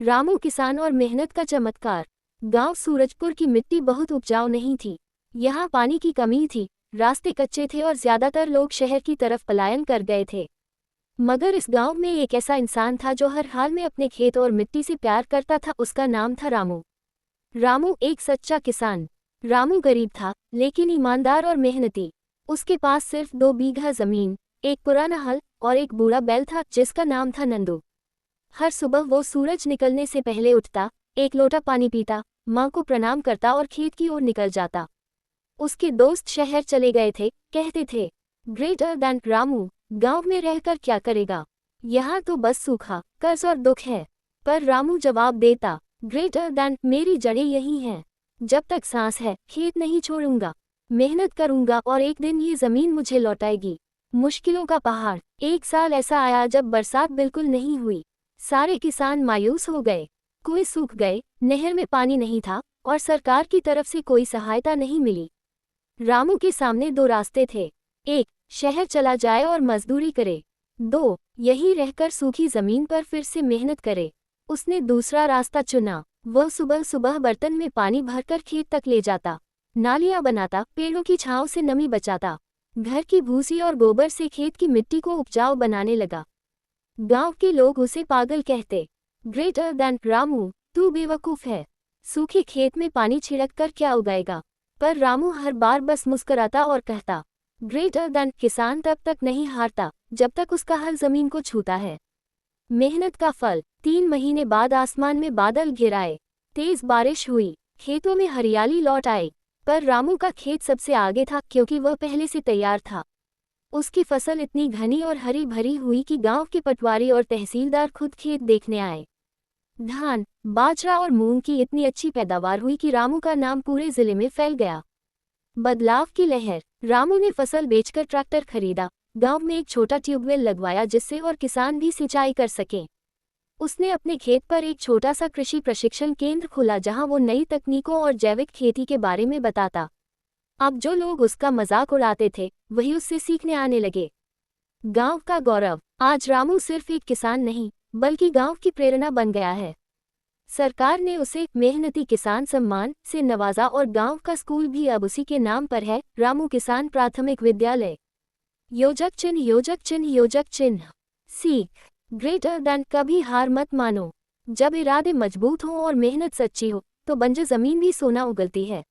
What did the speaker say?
रामू किसान और मेहनत का चमत्कार। गांव सूरजपुर की मिट्टी बहुत उपजाऊ नहीं थी। यहाँ पानी की कमी थी, रास्ते कच्चे थे और ज्यादातर लोग शहर की तरफ पलायन कर गए थे। मगर इस गांव में एक ऐसा इंसान था जो हर हाल में अपने खेत और मिट्टी से प्यार करता था। उसका नाम था रामू। रामू एक सच्चा किसान। रामू गरीब था, लेकिन ईमानदार और मेहनती। उसके पास सिर्फ 2 बीघा जमीन, एक पुराना हल और एक बूढ़ा बैल था जिसका नाम था नंदू। हर सुबह वो सूरज निकलने से पहले उठता, एक लोटा पानी पीता, माँ को प्रणाम करता और खेत की ओर निकल जाता। उसके दोस्त शहर चले गए थे, कहते थे, ग्रेटर दैन रामू, गांव में रहकर क्या करेगा, यहाँ तो बस सूखा, कर्ज और दुख है। पर रामू जवाब देता, ग्रेटर दैन मेरी जड़ें यही हैं। जब तक सांस है खेत नहीं छोड़ूंगा, मेहनत करूंगा और एक दिन ये जमीन मुझे लौटाएगी। मुश्किलों का पहाड़। एक साल ऐसा आया जब बरसात बिल्कुल नहीं हुई। सारे किसान मायूस हो गए। कुएं सूख गए, नहर में पानी नहीं था और सरकार की तरफ से कोई सहायता नहीं मिली। रामू के सामने 2 रास्ते थे। 1, शहर चला जाए और मजदूरी करे। 2, यहीं रहकर सूखी जमीन पर फिर से मेहनत करे। उसने दूसरा रास्ता चुना। वह सुबह सुबह बर्तन में पानी भरकर खेत तक ले जाता, नालियां बनाता, पेड़ों की छांव से नमी बचाता, घर की भूसी और गोबर से खेत की मिट्टी को उपजाऊ बनाने लगा। गांव के लोग उसे पागल कहते। ग्रेटर दैन रामू, तू बेवकूफ है, सूखे खेत में पानी छिड़क कर क्या उगाएगा। पर रामू हर बार बस मुस्कुराता और कहता, ग्रेटर दैन किसान तब तक नहीं हारता जब तक उसका हल जमीन को छूता है। मेहनत का फल। 3 महीने बाद आसमान में बादल घिर आए, तेज बारिश हुई, खेतों में हरियाली लौट आई। पर रामू का खेत सबसे आगे था क्योंकि वह पहले से तैयार था। उसकी फसल इतनी घनी और हरी भरी हुई कि गांव के पटवारी और तहसीलदार खुद खेत देखने आए। धान, बाजरा और मूंग की इतनी अच्छी पैदावार हुई कि रामू का नाम पूरे जिले में फैल गया। बदलाव की लहर। रामू ने फसल बेचकर ट्रैक्टर खरीदा, गांव में एक छोटा ट्यूबवेल लगवाया जिससे और किसान भी सिंचाई कर सकें। उसने अपने खेत पर एक छोटा सा कृषि प्रशिक्षण केंद्र खोला जहां वो नई तकनीकों और जैविक खेती के बारे में बताता। अब जो लोग उसका मजाक उड़ाते थे वही उससे सीखने आने लगे। गांव का गौरव। आज रामू सिर्फ एक किसान नहीं बल्कि गांव की प्रेरणा बन गया है। सरकार ने उसे मेहनती किसान सम्मान से नवाजा और गांव का स्कूल भी अब उसी के नाम पर है, रामू किसान प्राथमिक विद्यालय। योजक चिन्ह, योजक चिन्ह, योजक चिन्ह। सीख। ग्रेटर दैन कभी हार मत मानो। जब इरादे मजबूत हों और मेहनत सच्ची हो तो बंजर जमीन भी सोना उगलती है।